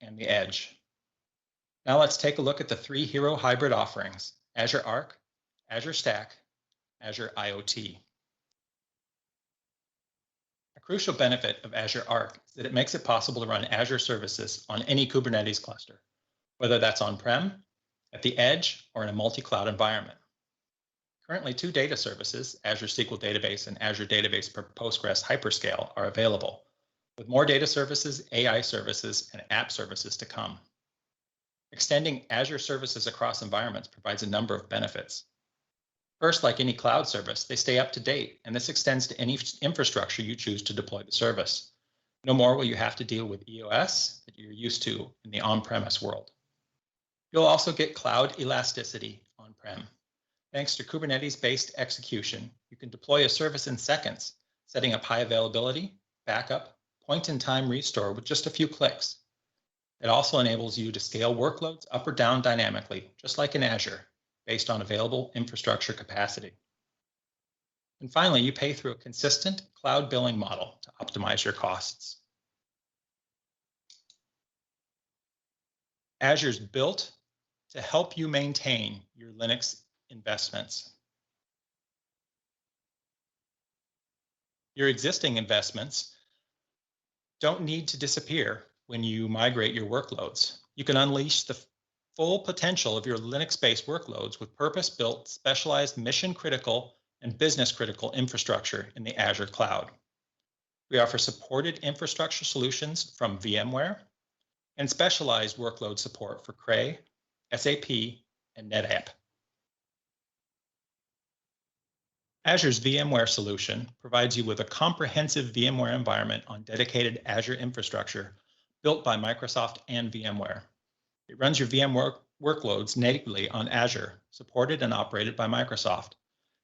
and the edge. Now let's take a look at the three hero hybrid offerings: Azure Arc, Azure Stack, Azure IoT. A crucial benefit of Azure Arc is that it makes it possible to run Azure services on any Kubernetes cluster, whether that's on-prem, at the edge, or in a multi-cloud environment. Currently, two data services, Azure SQL Database and Azure Database for Postgres Hyperscale, are available, with more data services, AI services, and app services to come. Extending Azure services across environments provides a number of benefits. First, like any cloud service, they stay up to date, and this extends to any infrastructure you choose to deploy the service. No more will you have to deal with EOS that you're used to in the on-premise world. You'll also get cloud elasticity on-prem. Thanks to Kubernetes-based execution, you can deploy a service in seconds, setting up high availability, backup, point-in-time restore with just a few clicks. It also enables you to scale workloads up or down dynamically, just like in Azure, based on available infrastructure capacity. And finally, you pay through a consistent cloud billing model to optimize your costs. Azure's built to help you maintain your Linux investments. Your existing investments don't need to disappear when you migrate your workloads. You can unleash the full potential of your Linux-based workloads with purpose-built, specialized, mission-critical, and business-critical infrastructure in the Azure cloud. We offer supported infrastructure solutions from VMware and specialized workload support for Cray, SAP, and NetApp. Azure's VMware solution provides you with a comprehensive VMware environment on dedicated Azure infrastructure built by Microsoft and VMware. It runs your VMware workloads natively on Azure, supported and operated by Microsoft,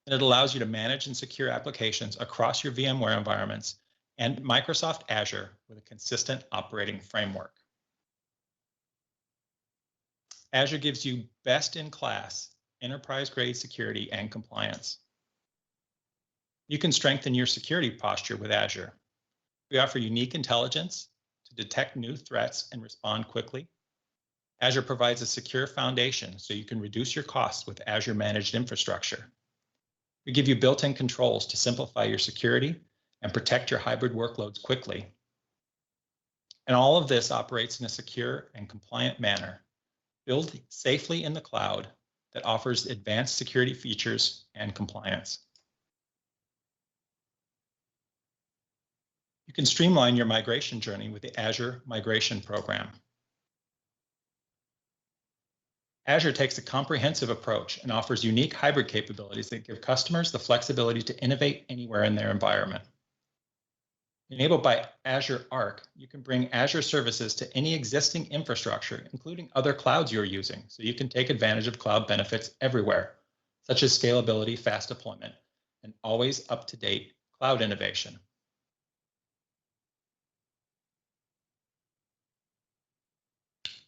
and it allows you to manage and secure applications across your VMware environments and Microsoft Azure with a consistent operating framework. Azure gives you best-in-class enterprise-grade security and compliance. You can strengthen your security posture with Azure. We offer unique intelligence to detect new threats and respond quickly. Azure provides a secure foundation so you can reduce your costs with Azure Managed Infrastructure. We give you built-in controls to simplify your security and protect your hybrid workloads quickly. And all of this operates in a secure and compliant manner, built safely in the cloud that offers advanced security features and compliance. You can streamline your migration journey with the Azure Migration Program. Azure takes a comprehensive approach and offers unique hybrid capabilities that give customers the flexibility to innovate anywhere in their environment. Enabled by Azure Arc, you can bring Azure services to any existing infrastructure, including other clouds you're using, so you can take advantage of cloud benefits everywhere, such as scalability, fast deployment, and always up-to-date cloud innovation.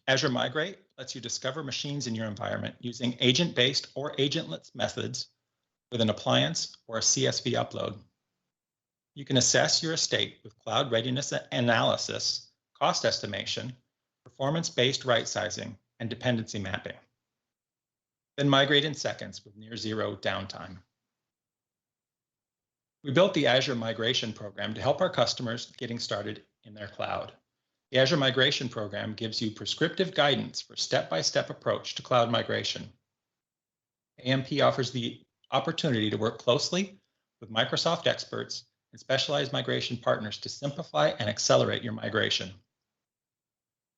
Azure Migrate lets you discover machines in your environment using agent-based or agentless methods with an appliance or a CSV upload. You can assess your estate with cloud readiness analysis, cost estimation, performance-based right-sizing, and dependency mapping. Then migrate in seconds with near zero downtime. We built the Azure Migration Program to help our customers getting started in their cloud. The Azure Migration Program gives you prescriptive guidance for step-by-step approach to cloud migration. AMP offers the opportunity to work closely with Microsoft experts and specialized migration partners to simplify and accelerate your migration.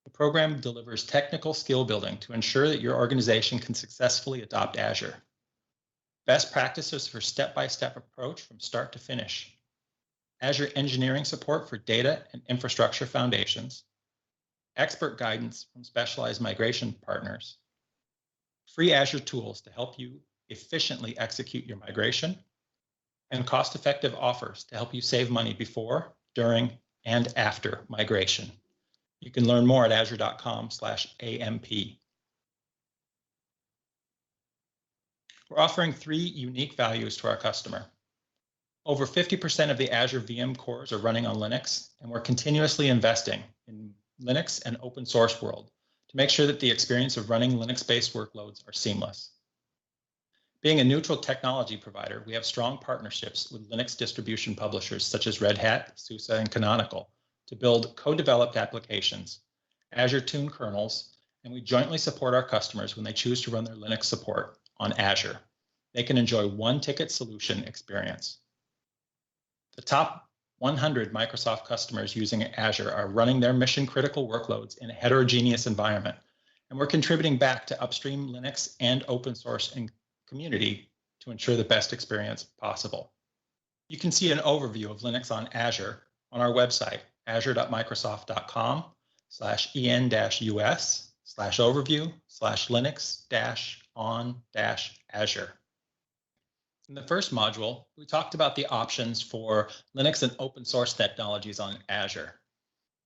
The program delivers technical skill building to ensure that your organization can successfully adopt Azure. Best practices for step-by-step approach from start to finish. Azure engineering support for data and infrastructure foundations, expert guidance from specialized migration partners, free Azure tools to help you efficiently execute your migration, and cost-effective offers to help you save money before, during, and after migration. You can learn more at azure.com/AMP. We're offering 3 unique values to our customer. Over 50% of the Azure VM cores are running on Linux, and we're continuously investing in Linux and open source world to make sure that the experience of running Linux-based workloads are seamless. Being a neutral technology provider, we have strong partnerships with Linux distribution publishers such as Red Hat, SUSE, and Canonical to build co-developed applications, Azure tuned kernels, and we jointly support our customers when they choose to run their Linux support on Azure. They can enjoy one ticket solution experience. The top 100 Microsoft customers using Azure are running their mission-critical workloads in a heterogeneous environment, and we're contributing back to upstream Linux and open source and community to ensure the best experience possible. You can see an overview of Linux on Azure on our website, azure.microsoft.com/en-us/overview/linux-on-azure. In the first module, we talked about the options for Linux and open source technologies on Azure.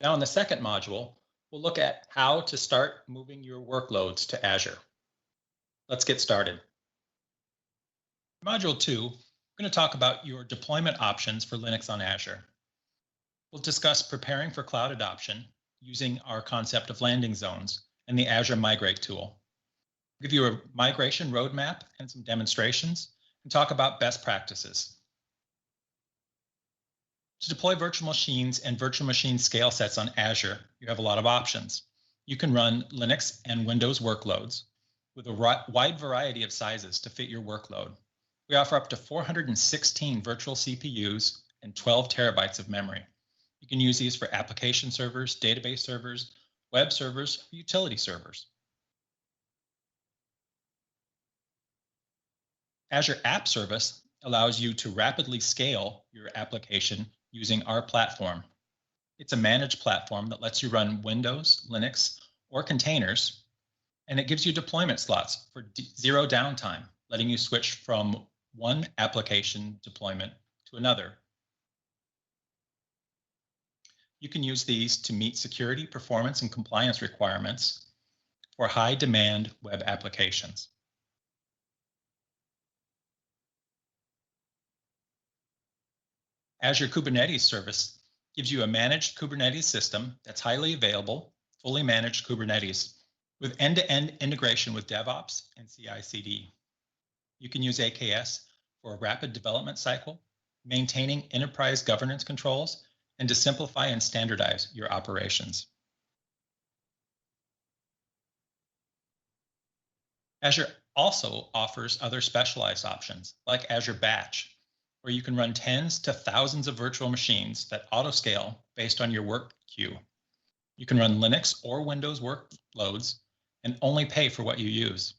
Now in the second module, we'll look at how to start moving your workloads to Azure. Let's get started. Module 2, we're going to talk about your deployment options for Linux on Azure. We'll discuss preparing for cloud adoption using our concept of landing zones and the Azure Migrate tool. We'll give you a migration roadmap and some demonstrations and talk about best practices. To deploy virtual machines and virtual machine scale sets on Azure, you have a lot of options. You can run Linux and Windows workloads with a wide variety of sizes to fit your workload. We offer up to 416 virtual CPUs and 12 terabytes of memory. You can use these for application servers, database servers, web servers, or utility servers. Azure App Service allows you to rapidly scale your application using our platform. It's a managed platform that lets you run Windows, Linux, or containers, and it gives you deployment slots for zero downtime, letting you switch from one application deployment to another. You can use these to meet security, performance, and compliance requirements for high-demand web applications. Azure Kubernetes Service gives you a managed Kubernetes system that's highly available, fully managed Kubernetes with end-to-end integration with DevOps and CI/CD. You can use AKS for a rapid development cycle, maintaining enterprise governance controls, and to simplify and standardize your operations. Azure also offers other specialized options like Azure Batch, where you can run tens to thousands of virtual machines that auto-scale based on your work queue. You can run Linux or Windows workloads and only pay for what you use.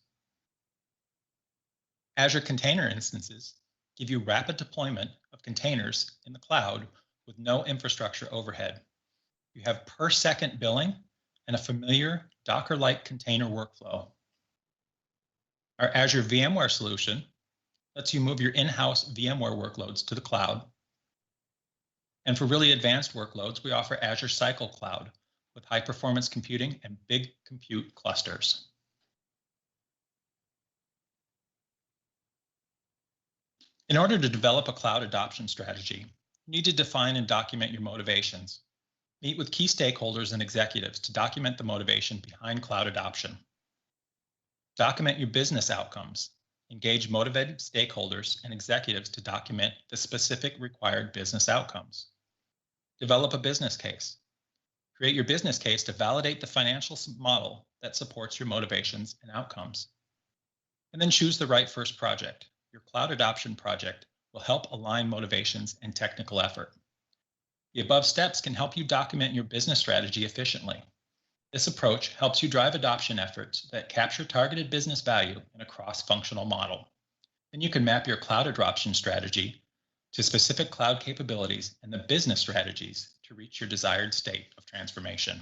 Azure Container Instances give you rapid deployment of containers in the cloud with no infrastructure overhead. You have per second billing and a familiar Docker-like container workflow. Our Azure VMware solution lets you move your in-house VMware workloads to the cloud. And for really advanced workloads, we offer Azure Cycle Cloud with high-performance computing and big compute clusters. In order to develop a cloud adoption strategy, you need to define and document your motivations. Meet with key stakeholders and executives to document the motivation behind cloud adoption. Document your business outcomes. Engage motivated stakeholders and executives to document the specific required business outcomes. Develop a business case. Create your business case to validate the financial model that supports your motivations and outcomes. And then choose the right first project. Your cloud adoption project will help align motivations and technical effort. The above steps can help you document your business strategy efficiently. This approach helps you drive adoption efforts that capture targeted business value in a cross-functional model. Then you can map your cloud adoption strategy to specific cloud capabilities and the business strategies to reach your desired state of transformation.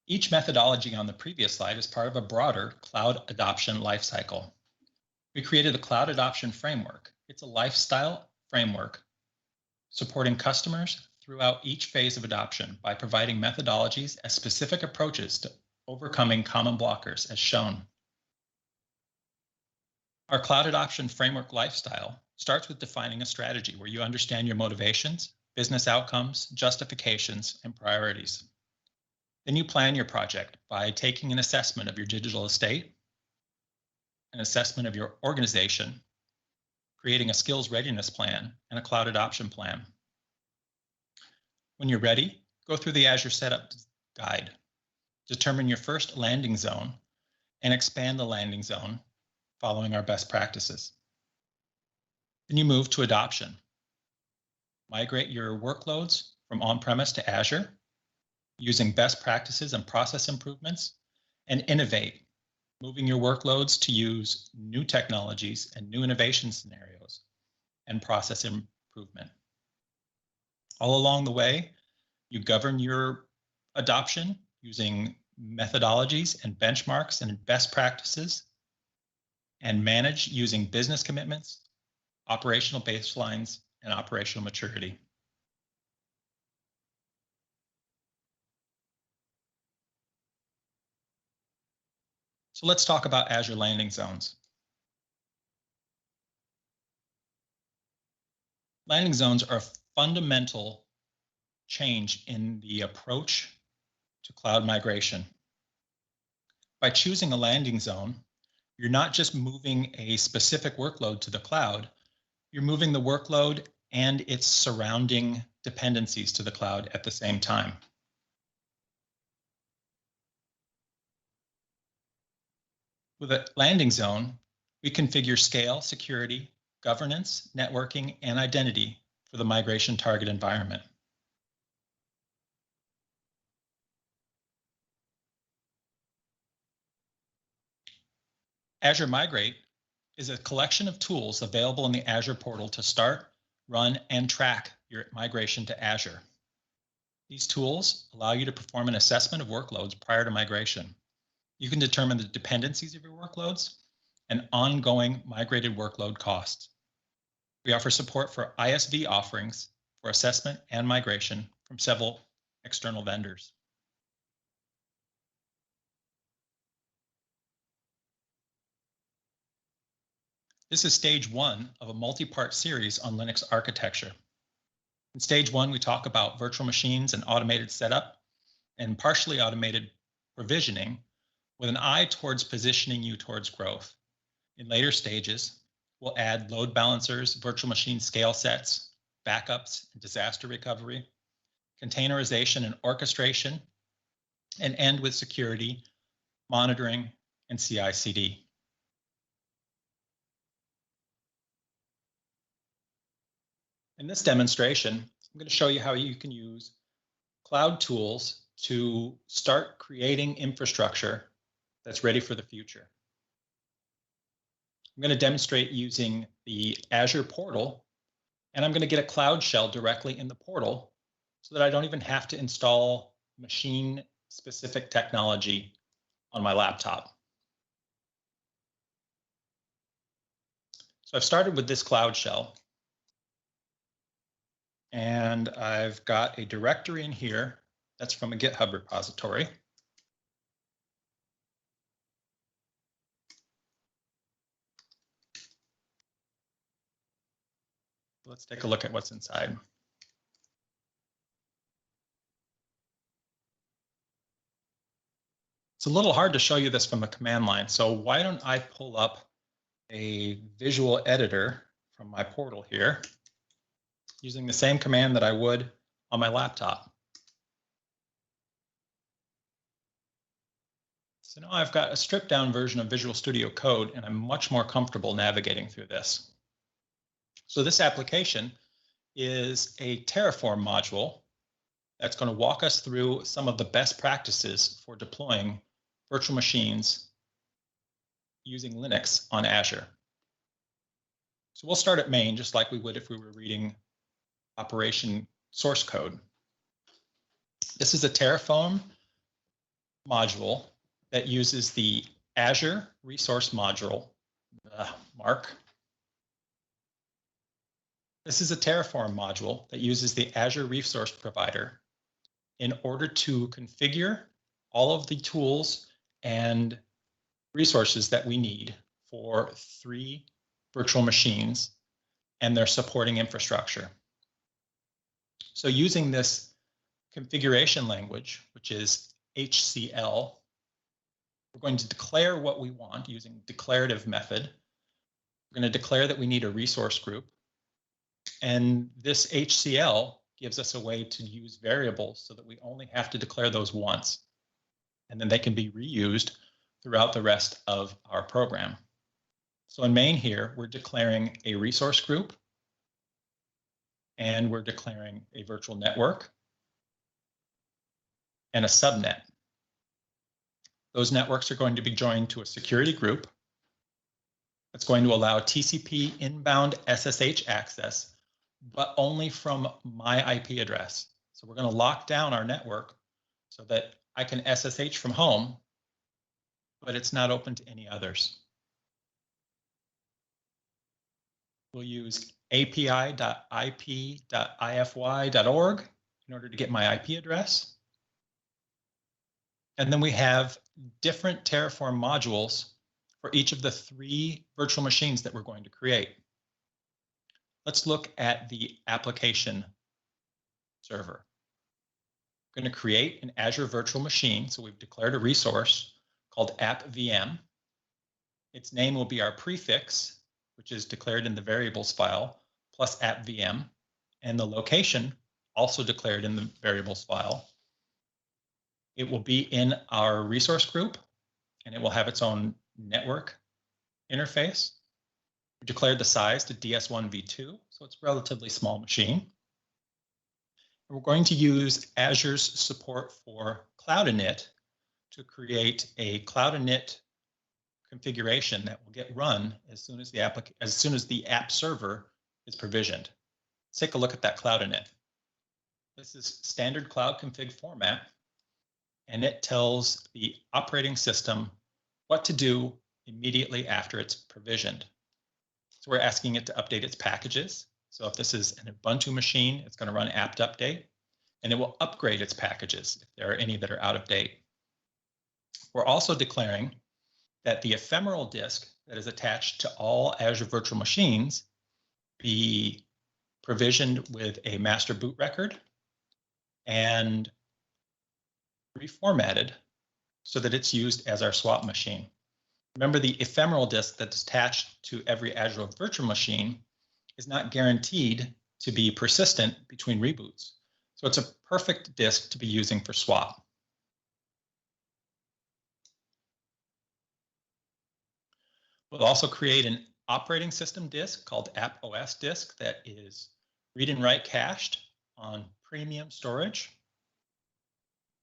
Each methodology on the previous slide is part of a broader cloud adoption lifecycle. We created a cloud adoption framework. It's a lifestyle framework supporting customers throughout each phase of adoption by providing methodologies as specific approaches to overcoming common blockers as shown. Our cloud adoption framework lifestyle starts with defining a strategy where you understand your motivations, business outcomes, justifications, and priorities. Then you plan your project by taking an assessment of your digital estate, an assessment of your organization, creating a skills readiness plan, and a cloud adoption plan. When you're ready, go through the Azure Setup Guide. Determine your first landing zone and expand the landing zone following our best practices. Then you move to adoption. Migrate your workloads from on-premise to Azure using best practices and process improvements, and innovate, moving your workloads to use new technologies and new innovation scenarios and process improvement. All along the way, you govern your adoption using methodologies and benchmarks and best practices, and manage using business commitments, operational baselines, and operational maturity. So let's talk about Azure landing zones. Landing zones are a fundamental change in the approach to cloud migration. By choosing a landing zone, you're not just moving a specific workload to the cloud, you're moving the workload and its surrounding dependencies to the cloud at the same time. With a landing zone, we configure scale, security, governance, networking, and identity for the migration target environment. Azure Migrate is a collection of tools available in the Azure portal to start, run, and track your migration to Azure. These tools allow you to perform an assessment of workloads prior to migration. You can determine the dependencies of your workloads and ongoing migrated workload costs. We offer support for ISV offerings for assessment and migration from several external vendors. This is stage one of a multi-part series on Linux architecture. In stage one, we talk about virtual machines and automated setup and partially automated provisioning with an eye towards positioning you towards growth. In later stages, we'll add load balancers, virtual machine scale sets, backups, and disaster recovery, containerization and orchestration, and end with security, monitoring, and CI/CD. In this demonstration, I'm going to show you how you can use cloud tools to start creating infrastructure that's ready for the future. I'm going to demonstrate using the Azure portal, and I'm going to get a Cloud Shell directly in the portal so that I don't even have to install machine-specific technology on my laptop. So I've started with this Cloud Shell, and I've got a directory in here that's from a GitHub repository. Let's take a look at what's inside. It's a little hard to show you this from a command line, so why don't I pull up a visual editor from my portal here using the same command that I would on my laptop. So now I've got a stripped down version of Visual Studio Code, and I'm much more comfortable navigating through this. So this application is a Terraform module that's going to walk us through some of the best practices for deploying virtual machines using Linux on Azure. So we'll start at main, just like we would if we were reading operation source code. This is a Terraform module that uses the Azure resource module, Mark. This is a Terraform module that uses the Azure resource provider in order to configure all of the tools and resources that we need for 3 virtual machines and their supporting infrastructure. So using this configuration language, which is HCL, we're going to declare what we want using declarative method. We're going to declare that we need a resource group. And this HCL gives us a way to use variables so that we only have to declare those once. And then they can be reused throughout the rest of our program. So in main here, we're declaring a resource group, and we're declaring a virtual network and a subnet. Those networks are going to be joined to a security group that's going to allow TCP inbound SSH access, but only from my IP address. So we're going to lock down our network so that I can SSH from home, but it's not open to any others. We'll use api.ip.ify.org in order to get my IP address. And then we have different Terraform modules for each of the 3 virtual machines that we're going to create. Let's look at the application server. We're going to create an Azure virtual machine. So we've declared a resource called app.vm. Its name will be our prefix, which is declared in the variables file, plus app.vm, and the location also declared in the variables file. It will be in our resource group, and it will have its own network interface. We declared the size to DS1v2, so it's a relatively small machine. And we're going to use Azure's support for Cloud Init to create a Cloud Init configuration that will get run as soon as the app server is provisioned. Let's take a look at that Cloud Init. This is standard cloud config format, and it tells the operating system what to do immediately after it's provisioned. So we're asking it to update its packages. So if this is an Ubuntu machine, it's going to run apt-update, and it will upgrade its packages if there are any that are out of date. We're also declaring that the ephemeral disk that is attached to all Azure virtual machines be provisioned with a master boot record and reformatted so that it's used as our swap machine. Remember, the ephemeral disk that's attached to every Azure virtual machine is not guaranteed to be persistent between reboots. So it's a perfect disk to be using for swap. We'll also create an operating system disk called app.os disk that is read and write cached on premium storage.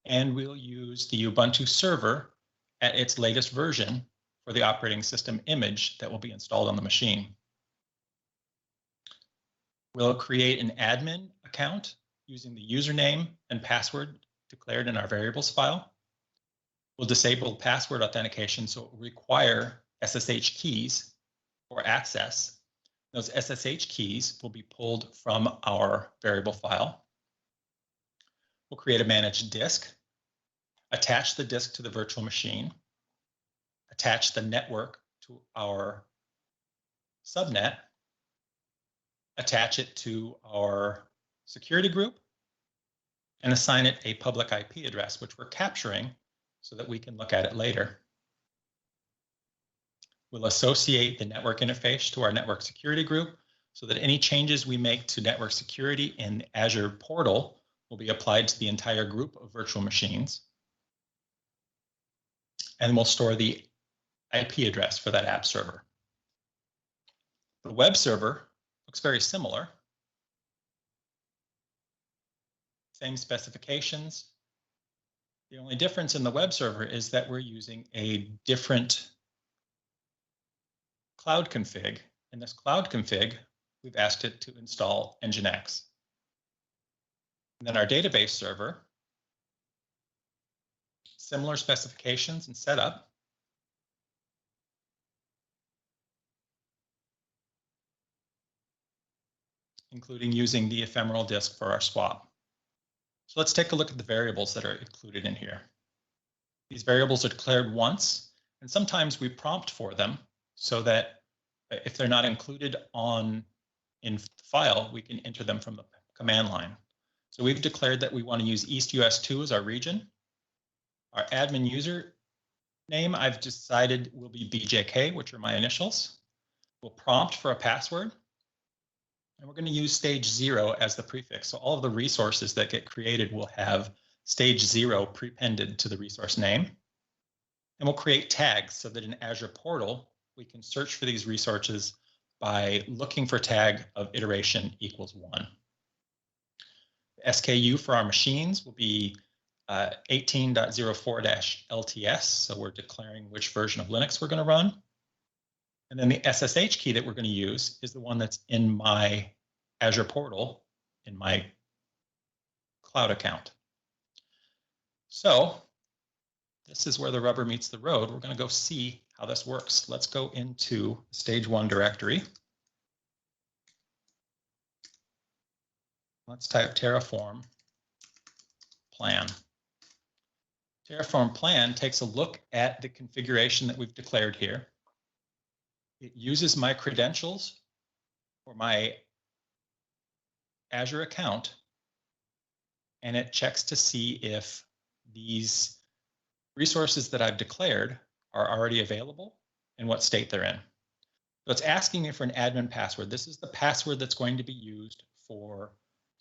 And we'll use the Ubuntu server at its latest version for the operating system image that will be installed on the machine. We'll create an admin account using the username and password declared in our variables file. We'll disable password authentication, so it will require SSH keys for access. Those SSH keys will be pulled from our variable file. We'll create a managed disk, attach the disk to the virtual machine, attach the network to our subnet, attach it to our security group, and assign it a public IP address, which we're capturing so that we can look at it later. We'll associate the network interface to our network security group so that any changes we make to network security in the Azure portal will be applied to the entire group of virtual machines. And we'll store the IP address for that app server. The web server looks very similar. Same specifications. The only difference in the web server is that we're using a different cloud config. In this cloud config, we've asked it to install Nginx. And then our database server, similar specifications and setup. Including using the ephemeral disk for our swap. So let's take a look at the variables that are included in here. These variables are declared once, and sometimes we prompt for them so that if they're not included in the file, we can enter them from the command line. So we've declared that we want to use East US2 as our region. Our admin user name I've decided will be BJK, which are my initials. We'll prompt for a password. And we're going to use stage 0 as the prefix. So all of the resources that get created will have stage 0 prepended to the resource name. And we'll create tags so that in Azure Portal, we can search for these resources by looking for tag of iteration equals 1. The SKU for our machines will be 18.04-LTS. So we're declaring which version of Linux we're going to run. And then the SSH key that we're going to use is the one that's in my Azure portal in my cloud account. So this is where the rubber meets the road. We're going to go see how this works. Let's go into stage 1 directory. Let's type Terraform plan. Terraform plan takes a look at the configuration that we've declared here. It uses my credentials for my Azure account, and it checks to see if these resources that I've declared are already available and what state they're in. So it's asking me for an admin password. This is the password that's going to be used for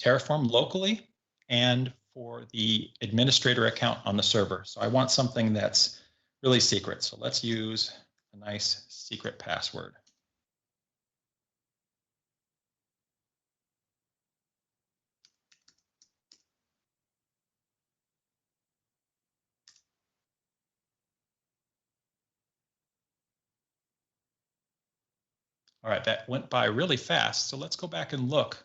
Terraform locally and for the administrator account on the server. So I want something that's really secret. So let's use a nice secret password. All right, that went by really fast. So let's go back and look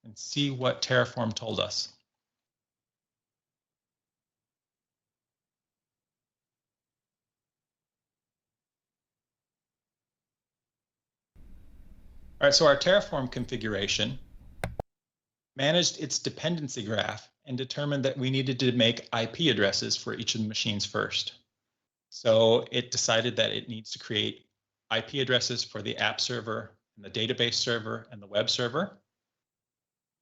and see what Terraform told us. All right, so our Terraform configuration managed its dependency graph and determined that we needed to make IP addresses for each of the machines first. So it decided that it needs to create IP addresses for the app server and the database server and the web server.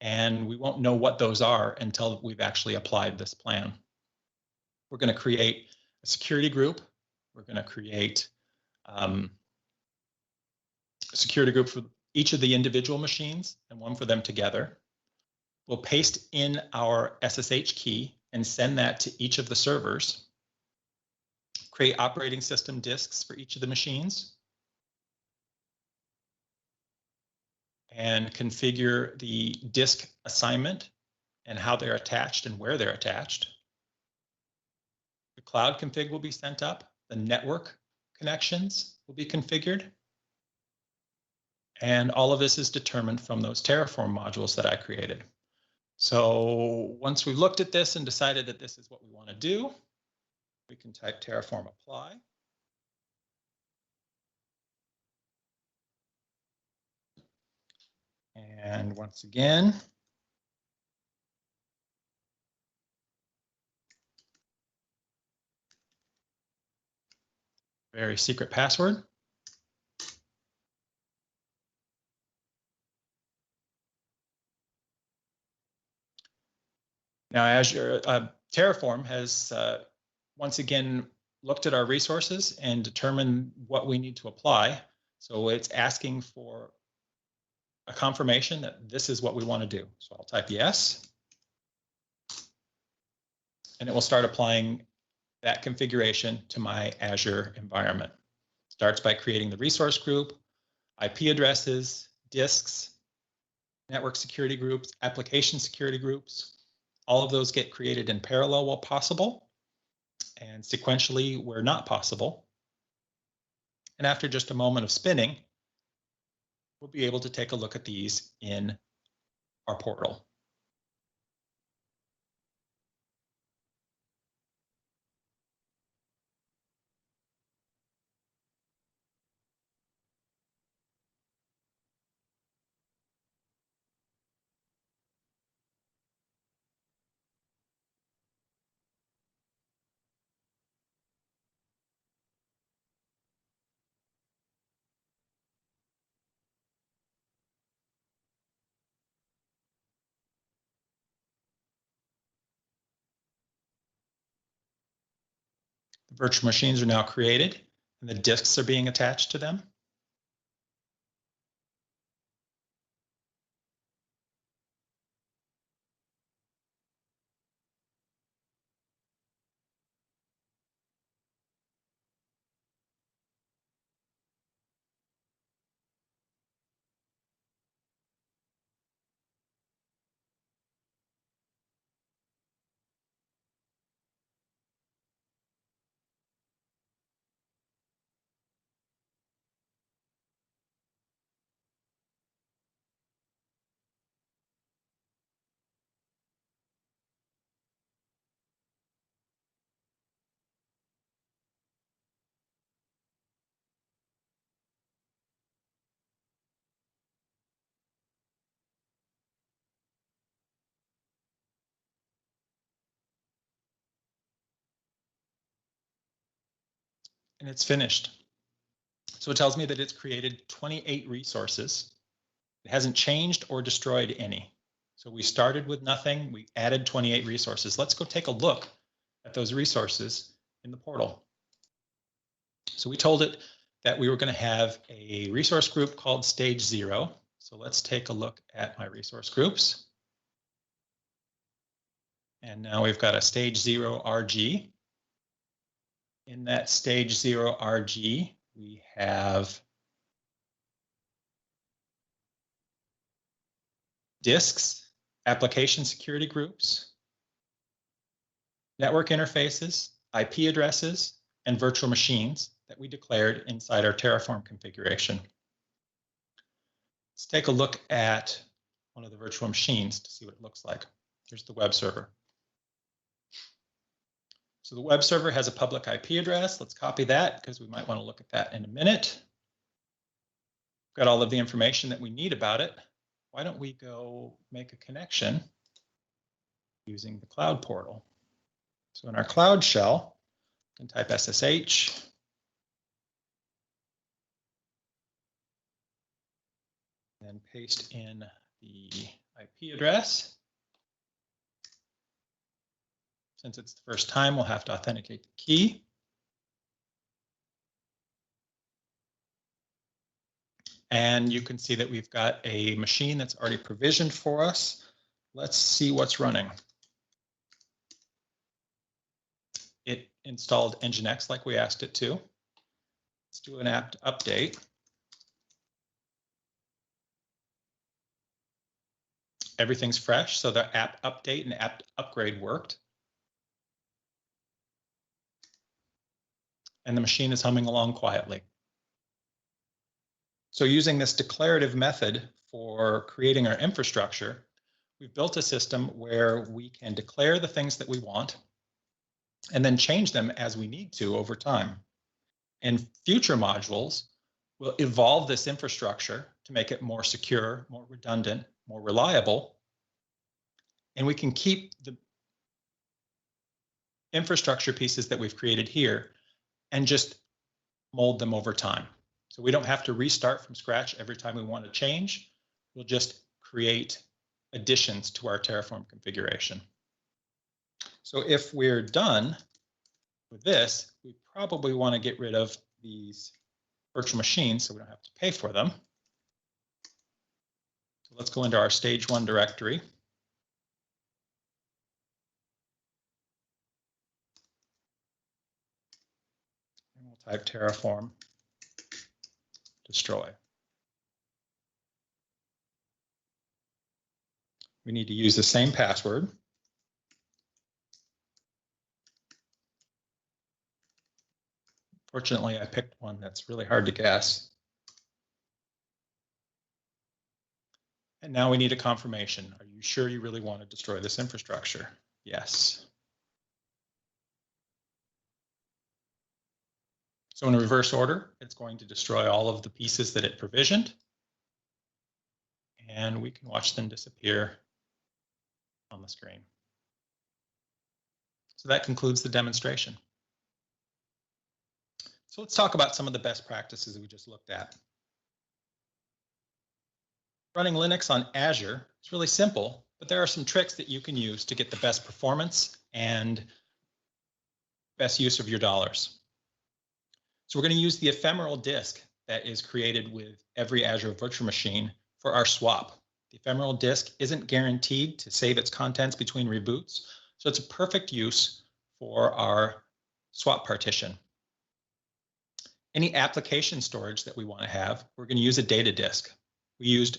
And we won't know what those are until we've actually applied this plan. We're going to create a security group. We're going to create a security group for each of the individual machines and one for them together. We'll paste in our SSH key and send that to each of the servers. Create operating system disks for each of the machines. And configure the disk assignment and how they're attached and where they're attached. The cloud config will be sent up. The network connections will be configured. And all of this is determined from those Terraform modules that I created. So once we've looked at this and decided that this is what we want to do, we can type Terraform apply. And once again, very secret password. Now, Azure Terraform has once again looked at our resources and determined what we need to apply. So it's asking for a confirmation that this is what we want to do. So I'll type yes. And it will start applying that configuration to my Azure environment. Starts by creating the resource group, IP addresses, disks, network security groups, application security groups. All of those get created in parallel while possible and sequentially where not possible. And after just a moment of spinning, we'll be able to take a look at these in our portal. Virtual machines are now created and the disks are being attached to them. And it's finished. So it tells me that it's created 28 resources. It hasn't changed or destroyed any. So we started with nothing, we added 28 resources. Let's go take a look at those resources in the portal. So we told it that we were going to have a resource group called Stage 0. So let's take a look at my resource groups. And now we've got a Stage 0 RG. In that Stage 0 RG, we have disks, application security groups, network interfaces, IP addresses, and virtual machines that we declared inside our Terraform configuration. Let's take a look at one of the virtual machines to see what it looks like. Here's the web server. So the web server has a public IP address. Let's copy that because we might want to look at that in a minute. Got all of the information that we need about it. Why don't we go make a connection using the cloud portal? So in our cloud shell, you can type SSH. And paste in the IP address. Since it's the first time, we'll have to authenticate the key. And you can see that we've got a machine that's already provisioned for us. Let's see what's running. It installed Nginx like we asked it to. Let's do an apt update. Everything's fresh, so the apt update and apt upgrade worked. And the machine is humming along quietly. So using this declarative method for creating our infrastructure, we've built a system where we can declare the things that we want and then change them as we need to over time. And future modules will evolve this infrastructure to make it more secure, more redundant, more reliable. And we can keep the infrastructure pieces that we've created here and just mold them over time. So we don't have to restart from scratch every time we want to change. We'll just create additions to our Terraform configuration. So if we're done with this, we probably want to get rid of these virtual machines so we don't have to pay for them. So let's go into our Stage 1 directory. And we'll type Terraform destroy. We need to use the same password. Fortunately, I picked one that's really hard to guess. And now we need a confirmation. Are you sure you really want to destroy this infrastructure? Yes. So in reverse order, it's going to destroy all of the pieces that it provisioned. And we can watch them disappear on the screen. So that concludes the demonstration. So let's talk about some of the best practices that we just looked at. Running Linux on Azure is really simple, but there are some tricks that you can use to get the best performance and best use of your dollars. So we're going to use the ephemeral disk that is created with every Azure virtual machine for our swap. The ephemeral disk isn't guaranteed to save its contents between reboots, so it's a perfect use for our swap partition. Any application storage that we want to have, we're going to use a data disk. We used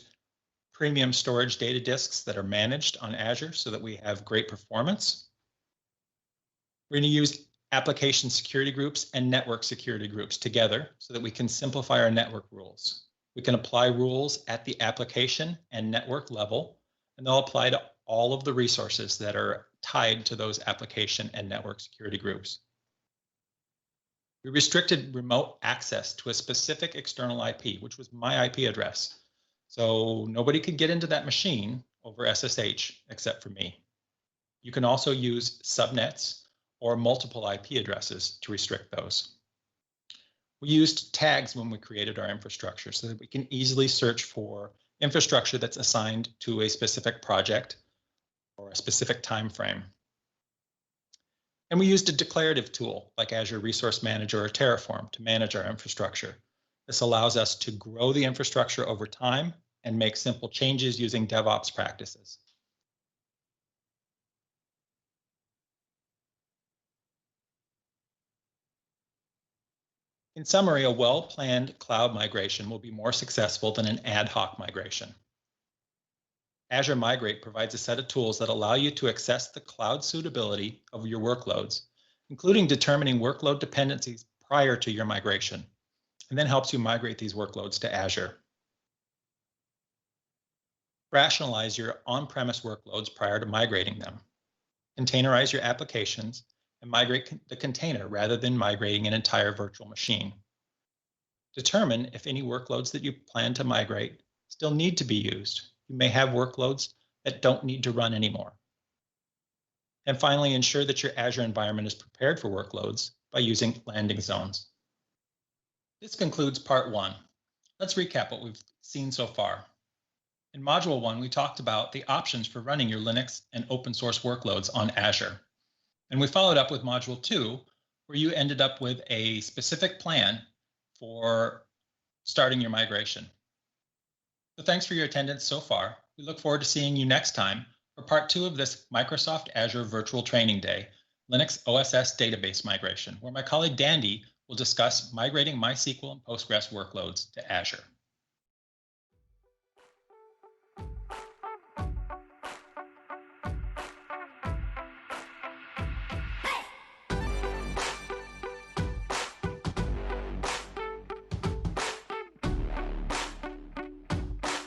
premium storage data disks that are managed on Azure so that we have great performance. We're going to use application security groups and network security groups together so that we can simplify our network rules. We can apply rules at the application and network level, and they'll apply to all of the resources that are tied to those application and network security groups. We restricted remote access to a specific external IP, which was my IP address. So nobody could get into that machine over SSH except for me. You can also use subnets or multiple IP addresses to restrict those. We used tags when we created our infrastructure so that we can easily search for infrastructure that's assigned to a specific project or a specific time frame. And we used a declarative tool like Azure Resource Manager or Terraform to manage our infrastructure. This allows us to grow the infrastructure over time and make simple changes using DevOps practices. In summary, a well-planned cloud migration will be more successful than an ad hoc migration. Azure Migrate provides a set of tools that allow you to assess the cloud suitability of your workloads, including determining workload dependencies prior to your migration, and then helps you migrate these workloads to Azure. Rationalize your on-premise workloads prior to migrating them. Containerize your applications and migrate the container rather than migrating an entire virtual machine. Determine if any workloads that you plan to migrate still need to be used. You may have workloads that don't need to run anymore. And finally, ensure that your Azure environment is prepared for workloads by using landing zones. This concludes part 1. Let's recap what we've seen so far. In Module 1, we talked about the options for running your Linux and open source workloads on Azure. And we followed up with Module 2, where you ended up with a specific plan for starting your migration. So thanks for your attendance so far. We look forward to seeing you next time for part 2 of this Microsoft Azure Virtual Training Day, Linux OSS database migration, where my colleague Dandy will discuss migrating MySQL and Postgres workloads to Azure.